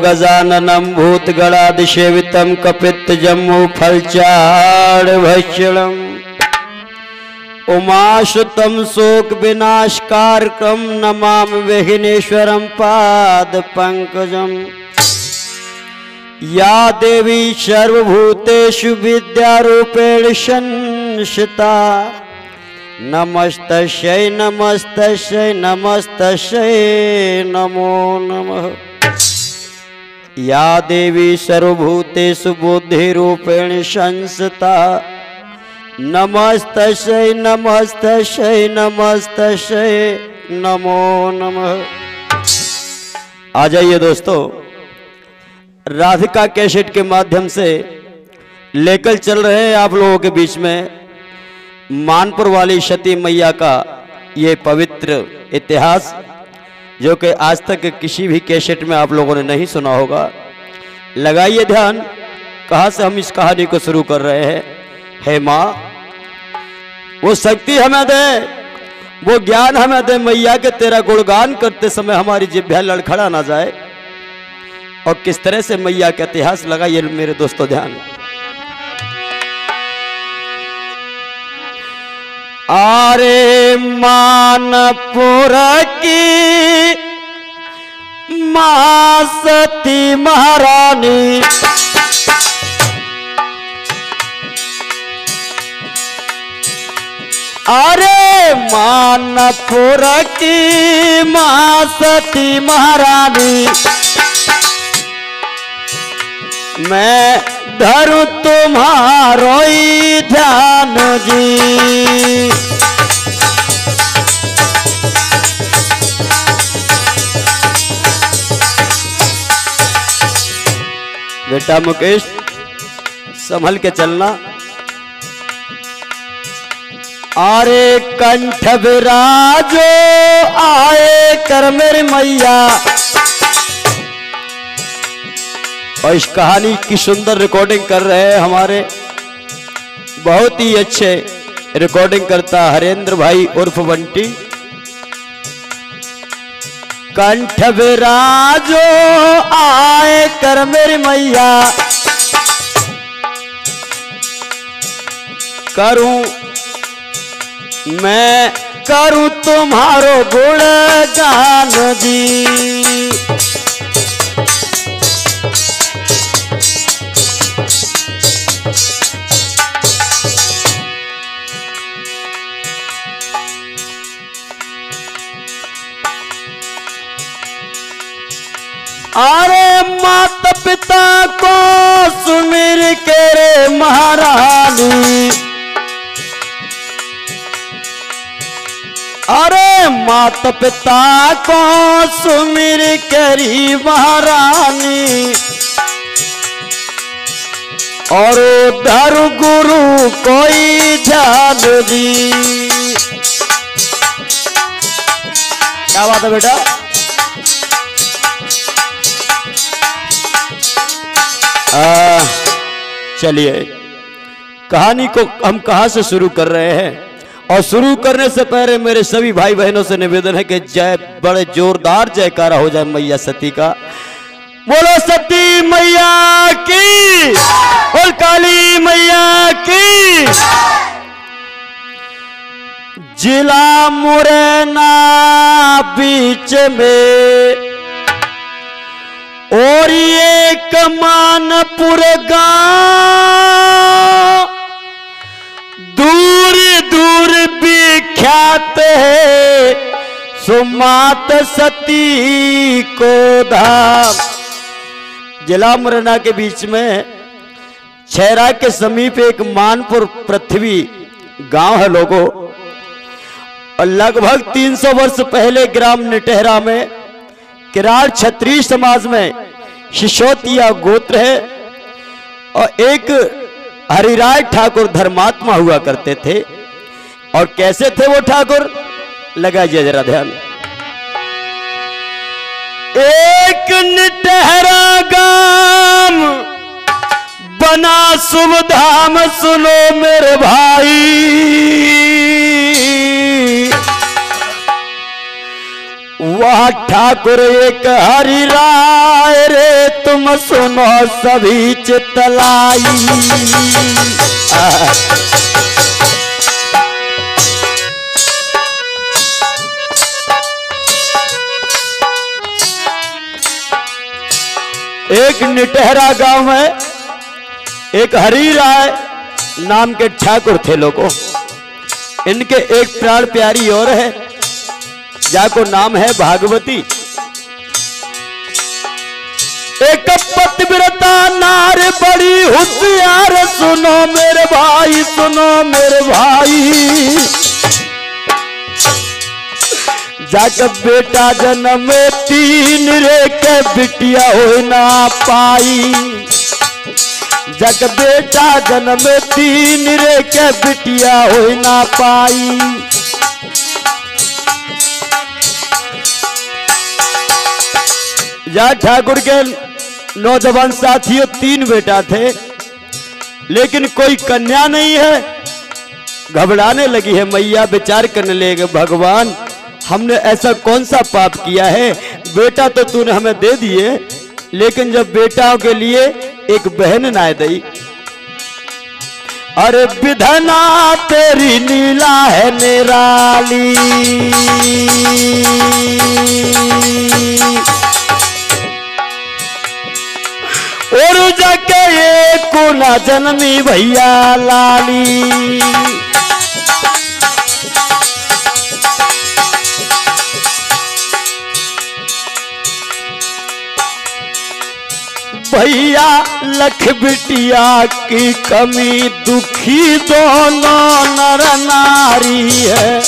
गजाननं भूतगणादिसेवितं कपित्तजम्बूफलचारुभक्षणम् उमासुतं शोक विनाशकारकं नमामि विघ्नेश्वरं पादपङ्कजम्। या देवी सर्वभूतेषु विद्यारूपेण संस्थिता नमस्तस्यै नमस्तस्यै नमस्तस्यै नमो नमः। या देवी सर्वभूतेषु बुद्धिरूपेण संस्थिता नमस्तस्यै नमस्तस्यै नमस्तस्यै नमो नमः। आ जाइए दोस्तों, राधिका कैसेट के माध्यम से लेकर चल रहे हैं आप लोगों के बीच में मानपुर वाली सती मैया का ये पवित्र इतिहास, जो कि आज तक किसी भी कैसेट में आप लोगों ने नहीं सुना होगा। लगाइए ध्यान, कहाँ से हम इस कहानी को शुरू कर रहे हैं। हे माँ, वो शक्ति हमें दे, वो ज्ञान हमें दे मैया के, तेरा गुणगान करते समय हमारी जिह्वा लड़खड़ा ना जाए। और किस तरह से मैया का इतिहास लगाइए मेरे दोस्तों ध्यान। आरे मानपुर की मां सती महारानी अरे मानपुर की मां सती महारानी मैं धरूं तुम्हारो ही ध्यान जी। बेटा मुकेश, संभल के चलना। आरे कंठ विराजो आए कर मेरी मैया। और इस कहानी की सुंदर रिकॉर्डिंग कर रहे हैं हमारे बहुत ही अच्छे रिकॉर्डिंग करता हरेंद्र भाई उर्फ बंटी। कंठ विराजो आए कर मेरी मैया, करूं मैं करूं तुम्हारो गुणगान जी। अरे माता पिता को सुमिर के रे महारानी, अरे माता पिता को सुमिर करी महारानी। और धर गुरु कोई ध्यान दी। क्या बात है बेटा। चलिए, कहानी को हम कहां से शुरू कर रहे हैं। और शुरू करने से पहले मेरे सभी भाई बहनों से निवेदन है कि जय, बड़े जोरदार जयकारा हो जाए मैया सती का। बोलो सती मैया की, बोल काली मैया की। जिला मुरैना बीच में और एक मानपुर गाँव दूर दूर विख्यात है सुमात सती को धाम। जिला मुरैना के बीच में छैरा के समीप एक मानपुर पृथ्वी गांव है लोगों। और लगभग 300 वर्ष पहले ग्राम निटहरा में किराड़ क्षत्रिय समाज में शिशोतिया गोत्र है। और एक हरिराय ठाकुर धर्मात्मा हुआ करते थे। और कैसे थे वो ठाकुर, लगाइए जरा ध्यान। एक निटहरा गांव बना शुभ धाम, सुनो मेरे भाई। वह ठाकुर एक हरिराय रे नाम सुनो सभी चितलाई। एक निटहरा गांव में एक हरी राय नाम के ठाकुर थे लोगों। इनके एक प्राण प्यारी और है, जाको नाम है भागवती। एक पतिव्रता नार बड़ी होशियार, सुनो मेरे भाई, सुनो मेरे भाई। जाके बेटा जन्म 3 रे के बिटिया हो ना पाई। जग बेटा जन्म 3 रे के बिटिया हो ना पाई। जा ठाकुर के नौजवान साथियों 3 बेटा थे, लेकिन कोई कन्या नहीं है। घबराने लगी है मैया, विचार करने लगे भगवान हमने ऐसा कौन सा पाप किया है। बेटा तो तूने हमें दे दिए, लेकिन जब बेटाओं के लिए एक बहन ना दी। अरे विधना तेरी नीला है निराली। और जाके ये को ना जन्मी भैया लाली। भैया लख बिटिया की कमी, दुखी दोनों नर नारी है।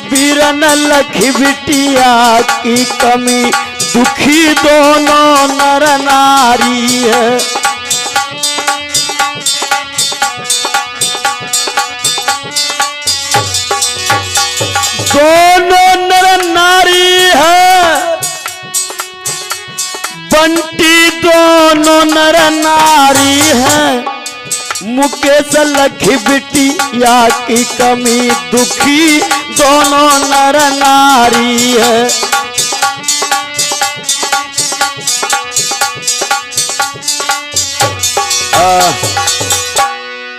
बीरन लख बिटिया की कमी, दुखी दोनों नर नारी है। दोनों नर नारी है, बंटी दोनों नर नारी है। मुकेश लखी बिटिया की कमी, दुखी दोनों नर नारी है।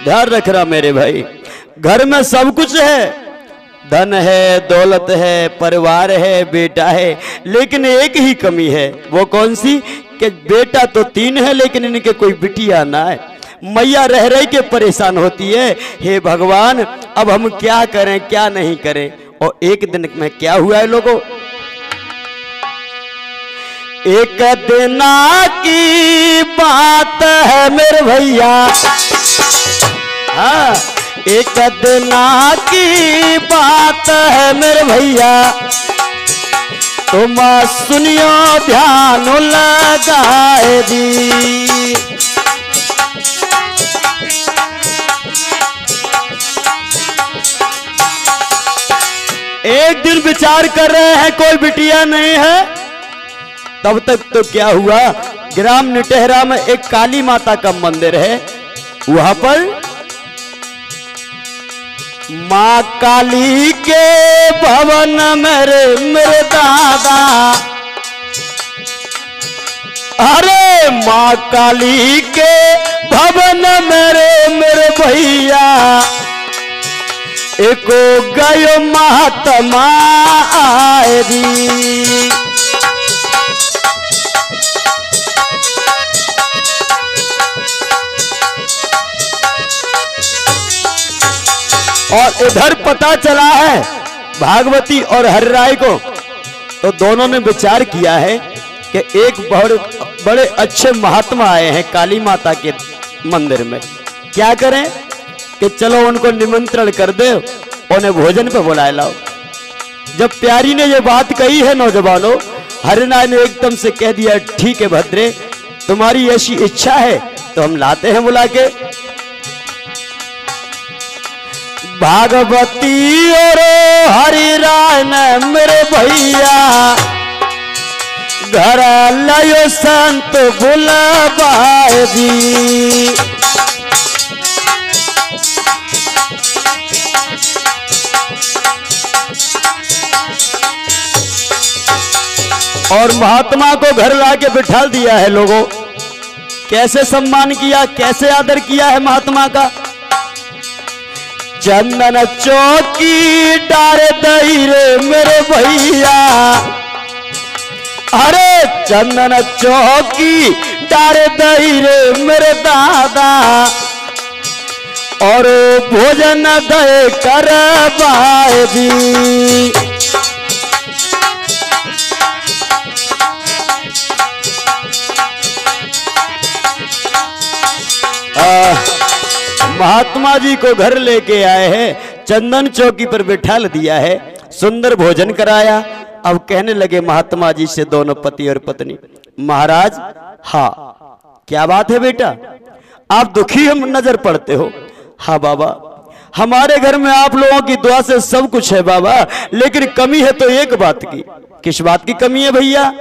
ध्यान रख रहा मेरे भाई, घर में सब कुछ है, धन है, दौलत है, परिवार है, बेटा है, लेकिन एक ही कमी है। वो कौन सी? कि बेटा तो 3 है, लेकिन इनके कोई बिटिया ना है। मैया रह रही के परेशान होती है, हे भगवान अब हम क्या करें क्या नहीं करें। और एक दिन में क्या हुआ है लोगों, एक दिना की बात है मेरे भैया। हाँ, एक दिना की बात है मेरे भैया, तुम सुनियो ध्यान लगाए दी। एक दिन विचार कर रहे हैं, कोई बिटिया नहीं है। तब तक तो क्या हुआ, ग्राम निटहरा में एक काली माता का मंदिर है। वहां पर माँ काली के भवन मेरे दादा, अरे माँ काली के भवन मेरे भैया, एको गयो महात्मा आए दी। और इधर पता चला है भागवती और हरिराय को, तो दोनों ने विचार किया है कि एक बड़े अच्छे महात्मा आए हैं काली माता के मंदिर में, क्या करें कि चलो उनको निमंत्रण कर दे, उन्हें भोजन पे बुलाए लाओ। जब प्यारी ने ये बात कही है नौजवानों, हरिराय ने एकदम से कह दिया ठीक है भद्रे, तुम्हारी ऐसी इच्छा है तो हम लाते हैं बुला के। भागवती और हरिराय ने मेरे भैया घर लायो संत बुलाए दी। और महात्मा को घर लाके बिठा दिया है लोगों। कैसे सम्मान किया, कैसे आदर किया है महात्मा का। चंदन चौकी डारे दई रे मेरे भैया, अरे चंदन चौकी डारे दई रे मेरे दादा, और भोजन दे कर जी। महात्मा जी को घर लेके आए हैं, चंदन चौकी पर बिठा दिया है, सुंदर भोजन कराया। अब कहने लगे महात्मा जी से दोनों पति और पत्नी, महाराज हाँ क्या बात है बेटा, आप दुखी हम नजर पड़ते हो। हाँ बाबा, हमारे घर में आप लोगों की दुआ से सब कुछ है बाबा, लेकिन कमी है तो एक बात की। किस बात की कमी है भैया?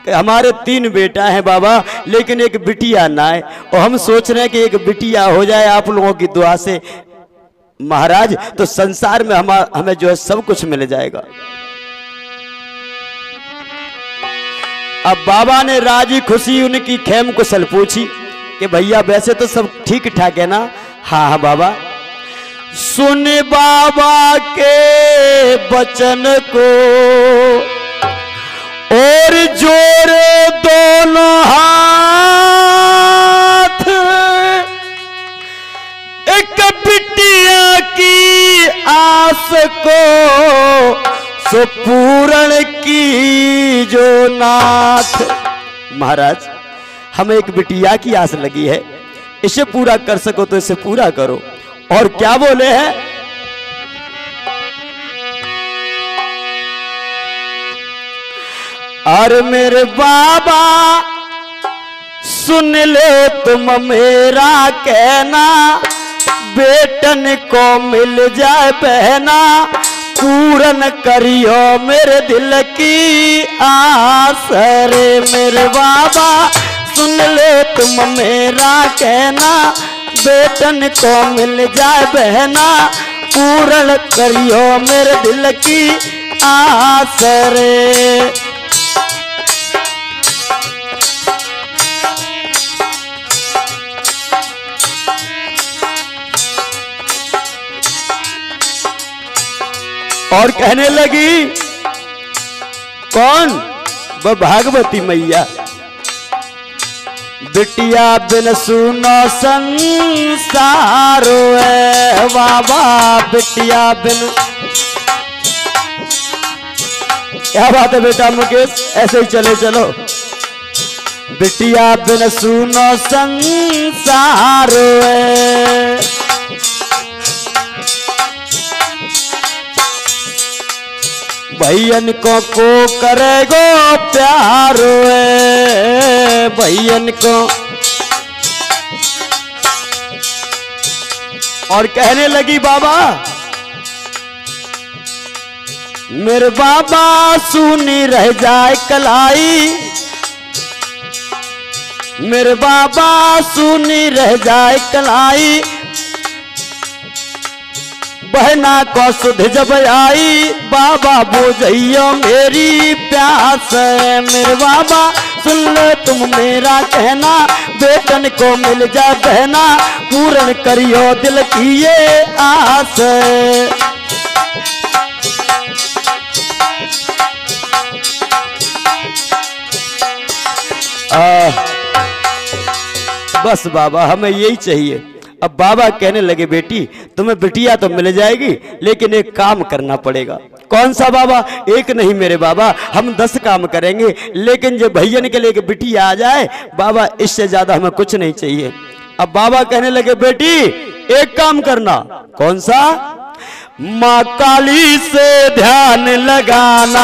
हमारे 3 बेटा हैं बाबा, लेकिन एक बिटिया ना है, और हम सोच रहे हैं कि एक बिटिया हो जाए आप लोगों की दुआ से महाराज, तो संसार में हमें जो है सब कुछ मिल जाएगा। अब बाबा ने राजी खुशी उनकी खेम कुशल पूछी कि भैया वैसे तो सब ठीक ठाक है ना? हाँ हाँ बाबा। सुन बाबा के वचन को और जोड़े दोनों हाथ, एक बिटिया की आस को सो पूर्ण की जो नाथ। महाराज हमें एक बिटिया की आस लगी है, इसे पूरा कर सको तो इसे पूरा करो। और क्या बोले हैं? अरे मेरे बाबा सुन ले तुम मेरा कहना, बेटन को मिल जाए बहना, पूरन करियो मेरे दिल की आस। रे मेरे बाबा सुन ले तुम मेरा कहना, बेटन को मिल जाए बहना, पूर्ण करियो मेरे दिल की आस रे। और कहने लगी, कौन? वो भागवती मैया। बिटिया बिन सुनो संसार है बाबा, बिटिया बिन। क्या बात है बेटा मुकेश, ऐसे ही चले चलो। बिटिया बिन सुनो संसार है, भैयन को करेगो प्यार है, भैयन को। और कहने लगी बाबा, मेरे बाबा सुनी रह जाए कलाई, मेरे बाबा सुनी रह जाए कलाई, बहना को सुध जब आई, बाबा बुझइयो मेरी प्यास। मेरे बाबा सुन ले तुम मेरा कहना, बेटन को मिल जा बहना, पूर्ण करियो दिल की ये आस। बस बाबा हमें यही चाहिए। अब बाबा कहने लगे, बेटी तुम्हें बिटिया तो मिल जाएगी, लेकिन एक काम करना पड़ेगा। कौन सा बाबा? एक नहीं मेरे बाबा, हम 10 काम करेंगे, लेकिन जो भैयन के लिए बिटिया आ जाए बाबा, इससे ज्यादा हमें कुछ नहीं चाहिए। अब बाबा कहने लगे, बेटी एक काम करना। कौन सा? माँ काली से ध्यान लगाना,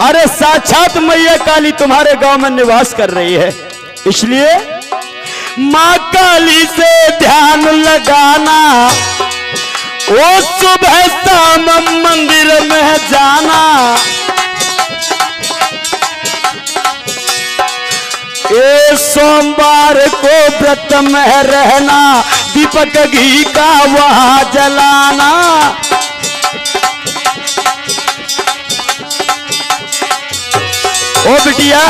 अरे साक्षात मैया काली तुम्हारे गांव में निवास कर रही है, इसलिए माँ काली से ध्यान लगाना, वो सुबह शाम मंदिर में जाना। ये सोमवार को व्रत में रहना, दीपक घी का वहां जलाना। ओ बिटिया,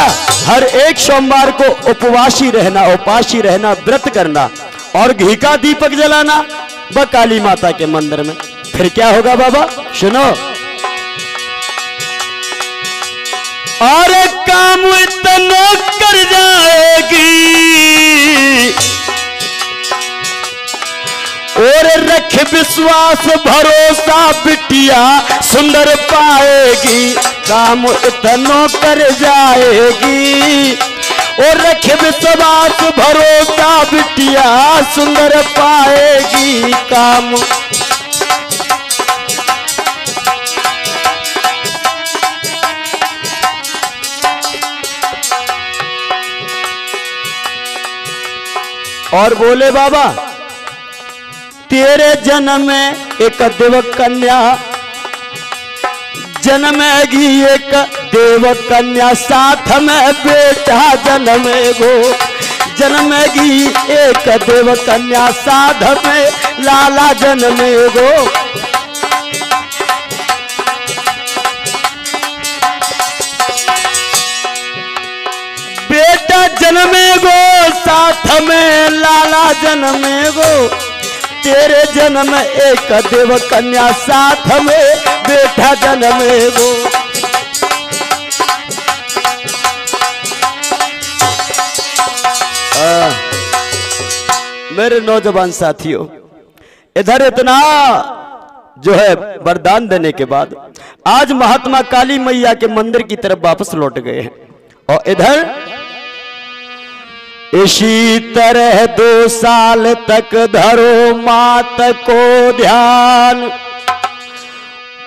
हर एक सोमवार को उपवासी रहना, उपासी रहना, व्रत करना और घी का दीपक जलाना व काली माता के मंदिर में। फिर क्या होगा बाबा, सुनो। और काम इतना कर जाएगी और रख विश्वास भरोसा, बिटिया सुंदर पाएगी। काम इतना कर जाएगी और रख विश्वास भरोसा, बिटिया सुंदर पाएगी। काम और बोले बाबा, तेरे जन्म में एक देव कन्या जन्मेगी, एक देव कन्या साथ में बेटा जन्मेगो। जन्मेगी एक देव कन्या साथ में लाला जन्मेगो। बेटा जन्मेगो साथ में लाला जन्मेगो। तेरे जन्म एक देव कन्या साथ में बेटा जन्मेगो। मेरे नौजवान साथियों, इधर इतना जो है वरदान देने के बाद आज महात्मा काली मैया के मंदिर की तरफ वापस लौट गए हैं। और इधर इसी तरह 2 साल तक धरो मात को ध्यान,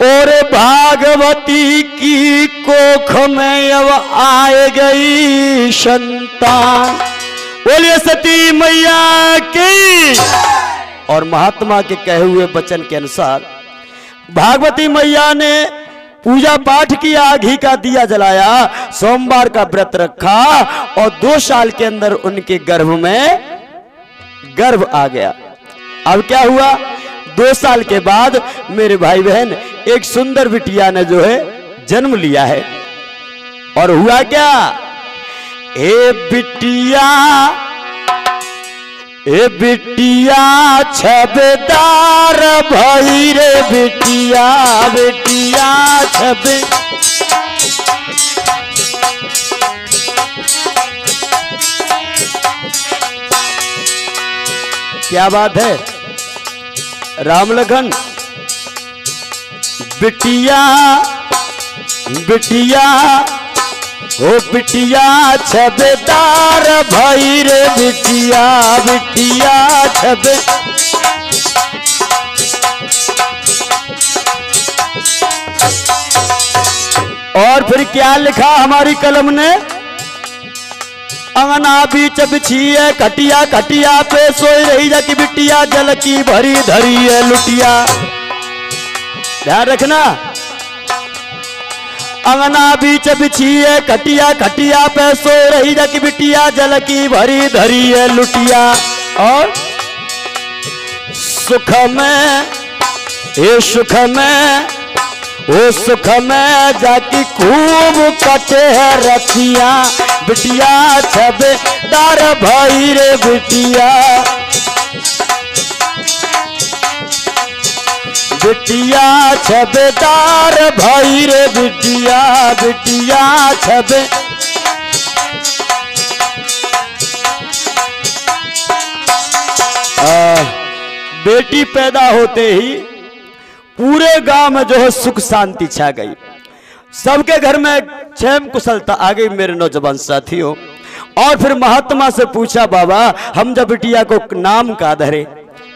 और भागवती की कोख में अब आए गई संतान। बोलिए सती मैया की। और महात्मा के कहे हुए वचन के अनुसार भागवती मैया ने पूजा पाठ किया, घी का दिया जलाया, सोमवार का व्रत रखा और 2 साल के अंदर उनके गर्भ में गर्भ आ गया। अब क्या हुआ, 2 साल के बाद मेरे भाई बहन एक सुंदर बिटिया ने जो है जन्म लिया है। और हुआ क्या, ए बिटिया छबेदार भई रे बिटिया, बिटिया छबे। क्या बात है राम लखन। बिटिया बिटिया ओ बिटिया छबेदार भई रे बिटिया, बिटिया छबे। और फिर क्या लिखा हमारी कलम ने, अंगना बीच बिछिए खटिया, खटिया पे सोई रही जाकी बिटिया, जल की भरी धरी है लुटिया। ध्यान रखना, अंगना बीच बिछिए खटिया, खटिया पे सो रही जाकी बिटिया, जल की भरी धरी है लुटिया। और सुख में ये सुख में वो सुख में जाकी खूब कटे है रतिया, बिटिया छबेदार भई रे बिटिया, बिटिया छबेदार भई रे बिटिया, बिटिया छबे। बेटी पैदा होते ही पूरे गांव में जो है सुख शांति छा गई, सबके घर में क्षेम कुशलता आ गई मेरे नौजवान साथियों। और फिर महात्मा से पूछा, बाबा हम जब बिटिया को नाम का धरे,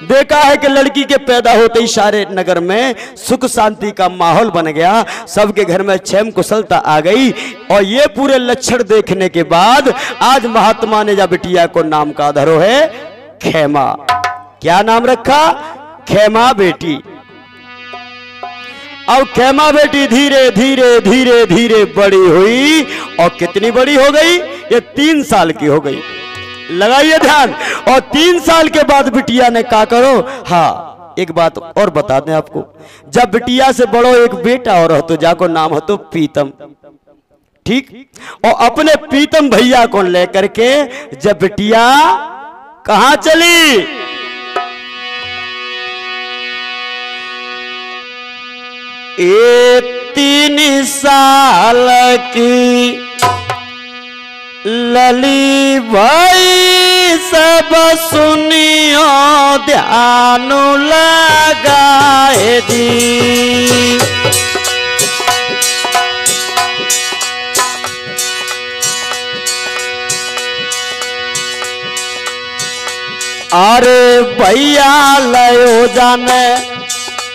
देखा है कि लड़की के पैदा होते ही सारे नगर में सुख शांति का माहौल बन गया, सबके घर में क्षेम कुशलता आ गई। और ये पूरे लक्षण देखने के बाद आज महात्मा ने जब बिटिया को नाम का धरो है खेमा। क्या नाम रखा? खेमा बेटी। अब खेमा बेटी धीरे धीरे धीरे धीरे बड़ी हुई और कितनी बड़ी हो गई? ये 3 साल की हो गई। लगाइए ध्यान। और 3 साल के बाद बिटिया ने कहा करो। हाँ, एक बात और बता दें आपको, जब बिटिया से बड़ो एक बेटा और हो तो जाको नाम हो तो प्रीतम, ठीक। और अपने प्रीतम भैया को लेकर के जब बिटिया कहां चली? 3 साल की लली भाई सब सुनियो ध्यान लगाए दी। अरे भैया लयो जाने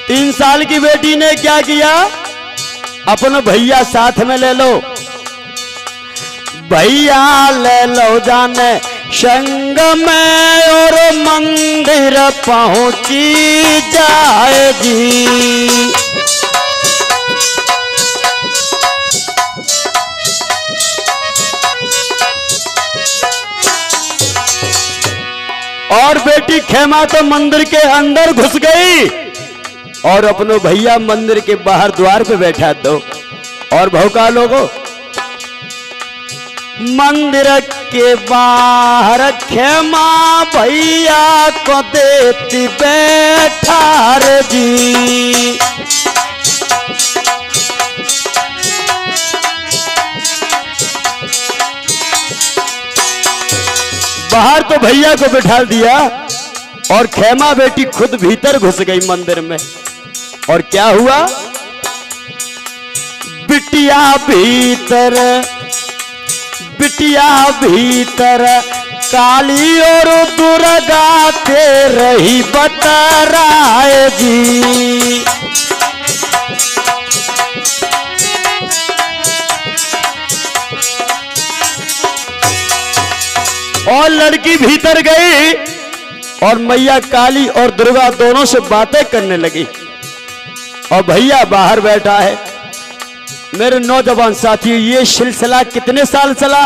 3 साल की बेटी ने क्या किया? अपने भैया साथ में ले लो, भैया ले लो जाने संग में और मंदिर पहुंची जाएगी। और बेटी खेमा तो मंदिर के अंदर घुस गई और अपने भैया मंदिर के बाहर द्वार पे बैठा दो। और भौका लोगो मंदिर के बाहर खेमा भैया को देती बैठार जी। बाहर तो भैया को बिठा दिया और खेमा बेटी खुद भीतर घुस गई मंदिर में। और क्या हुआ? बिटिया भीतर, बिटिया भीतर काली और दुर्गा ते रही बतराए जी। और लड़की भीतर गई और मैया काली और दुर्गा दोनों से बातें करने लगी और भैया बाहर बैठा है। मेरे नौजवान साथियों, ये सिलसिला कितने साल चला?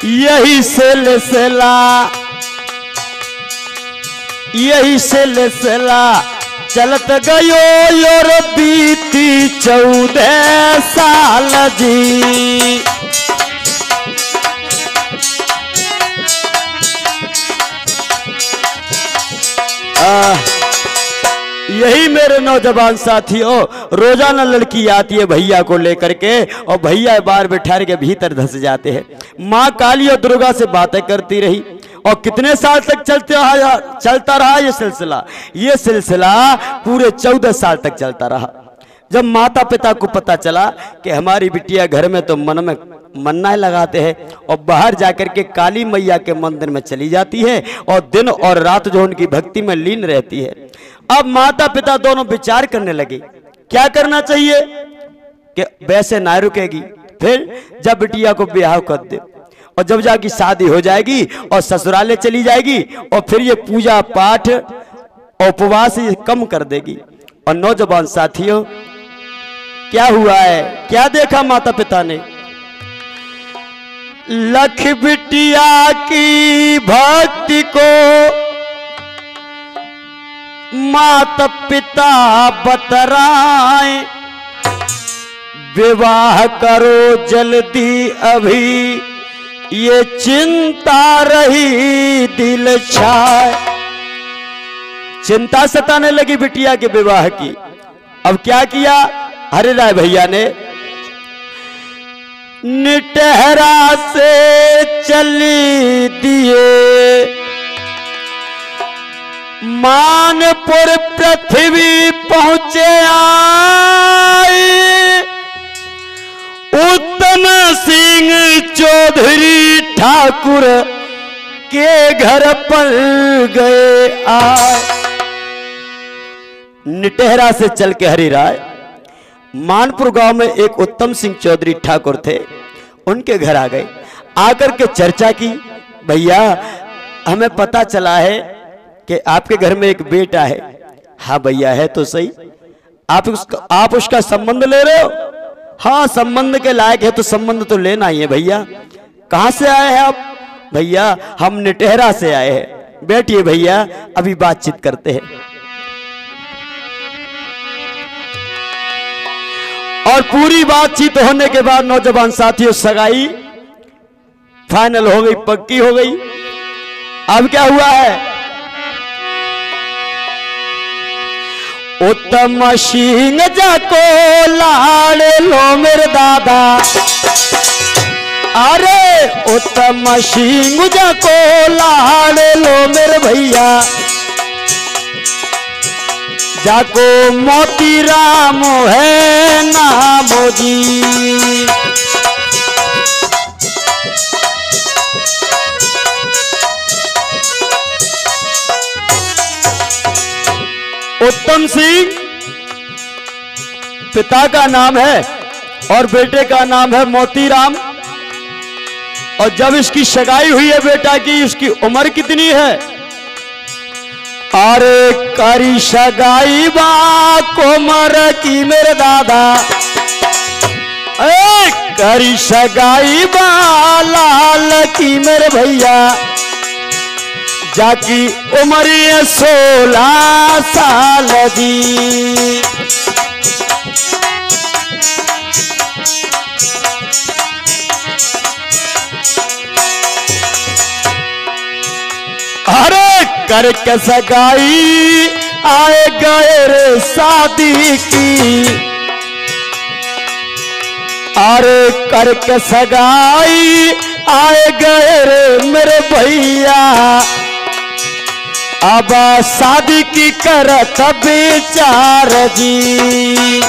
यही सिलसिला चलत गयो और बीती 14 साल जी। यही मेरे नौजवान साथियों, रोजाना लड़की आती है भैया को लेकर के और भैया बार बैठा के भीतर धस जाते हैं। माँ काली और दुर्गा से बातें करती रही और कितने साल तक चलता रहा ये सिलसिला पूरे 14 साल तक चलता रहा। जब माता पिता को पता चला कि हमारी बिटिया घर में तो मन में मन्नाएं लगाते हैं और बाहर जाकर के काली मैया के मंदिर में चली जाती है और दिन और रात जो उनकी भक्ति में लीन रहती है। अब माता पिता दोनों विचार करने लगे क्या करना चाहिए कि वैसे ना रुकेगी, फिर जब बिटिया को ब्याह कर दे और जब जाके शादी हो जाएगी और ससुराले चली जाएगी और फिर ये पूजा पाठ और उपवास कम कर देगी। और नौजवान साथियों, क्या हुआ है, क्या देखा माता पिता ने? लख बिटिया की भक्ति को माता पिता बतराए, विवाह करो जल्दी अभी ये चिंता रही दिल छाए। चिंता सताने लगी बिटिया के विवाह की। अब क्या किया हरे राय भैया ने? निटहरा से चली दिए मानपुर पृथ्वी पहुंचे आई, उत्तम सिंह चौधरी ठाकुर के घर पर गए आए। निटेहरा से चल के हरिराय मानपुर गांव में एक उत्तम सिंह चौधरी ठाकुर थे, उनके घर आ गए। आकर के चर्चा की, भैया हमें पता चला है कि आपके घर में एक बेटा है। हाँ भैया है तो सही, आप उसका संबंध ले रहे हो? हाँ संबंध के लायक है तो संबंध तो लेना ही है भैया। कहां से आए हैं आप? भैया हम निटेहरा से आए हैं। बैठिए भैया, अभी बातचीत करते हैं। और पूरी बातचीत होने के बाद नौजवान साथियों सगाई फाइनल हो गई, पक्की हो गई। अब क्या हुआ है? उत्तम सिंह जाको लाड़ लो मेरे दादा, अरे उत्तम सिंह जाको लाड़ लो मेरे भैया, जाको मोती राम है नाम जी। उत्तम सिंह पिता का नाम है और बेटे का नाम है मोतीराम। और जब इसकी सगाई हुई है बेटा की, उसकी उम्र कितनी है? अरे करी सगाई बा कोमर की मेरे दादा, अरे करी सगाई बा लाल की मेरे भैया, जाकी उम्र 16 साल दी। अरे करके सगाई आए गए रे शादी की, अरे करके सगाई आए गए रे मेरे भैया, अब शादी की करत विचार जी।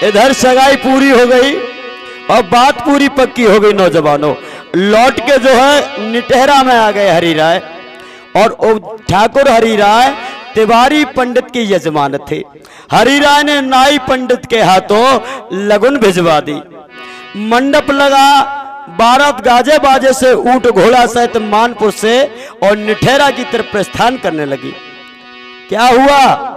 इधर सगाई पूरी हो गई और बात पूरी पक्की हो गई। नौजवानों लौट के जो है निटेहरा में आ गए हरिराय, और ठाकुर हरिराय तिवारी पंडित के यजमान थे। हरिराय ने नाई पंडित के हाथों लगुन भिजवा दी। मंडप लगा, बारात गाजे बाजे से ऊंट घोड़ा सहित मानपुर से और निटेहरा की तरफ प्रस्थान करने लगी। क्या हुआ?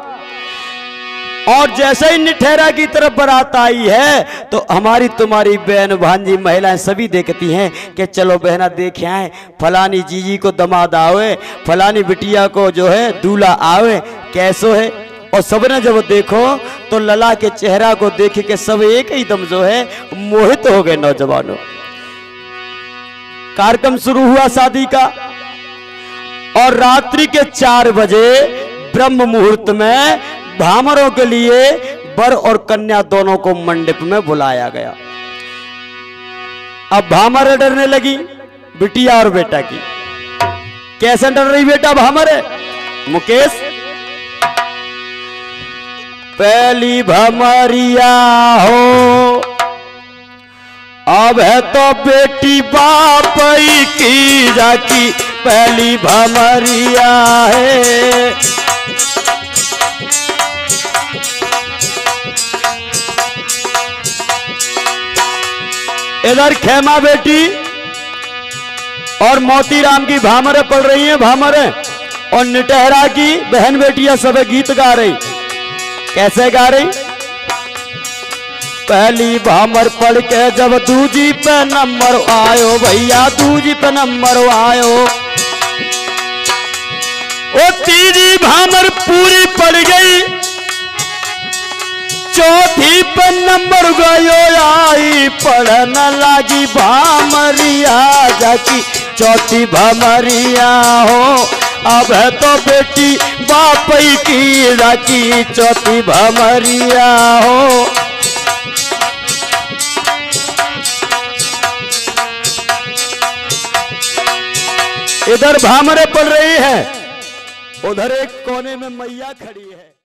और जैसे ही निटेहरा की तरफ बारात आई है तो हमारी तुम्हारी बहन भांजी महिलाएं सभी देखती हैं कि चलो बहना देख आए, फलानी जीजी को दमाद आवे, फलानी बिटिया को जो है दूल्हा आवे, कैसो है। और सबने जब देखो तो लला के चेहरा को देख के सब एक ही दम जो है मोहित हो गए। नौजवानों कार्यक्रम शुरू हुआ शादी का, और रात्रि के 4 बजे ब्रह्म मुहूर्त में भामरों के लिए वर और कन्या दोनों को मंडप में बुलाया गया। अब भामर डरने लगी बिटिया और बेटा की। कैसे डर रही बेटा भामर है? मुकेश पहली भमरिया हो, अब है तो बेटी बाप की जाकी पहली भमरिया है। इधर खेमा बेटी और मोतीराम की भामरें पढ़ रही हैं, भामरें, और निटेहरा की बहन बेटियां सब गीत गा रही। कैसे गा रही? पहली भामर पढ़ के जब दूजी पे नंबर आयो भैया, दूजी पे नंबर आयो, ओ तीजी भामर पूरी पड़ गई, चौथी पे नंबर गयो आई, पढ़न लागी भामरिया जाकी चौथी भामरिया हो, अब है तो बेटी बाप की जाकी चौथी भामरिया हो। इधर भामरे पड़ रही है, उधर एक कोने में मैया खड़ी है।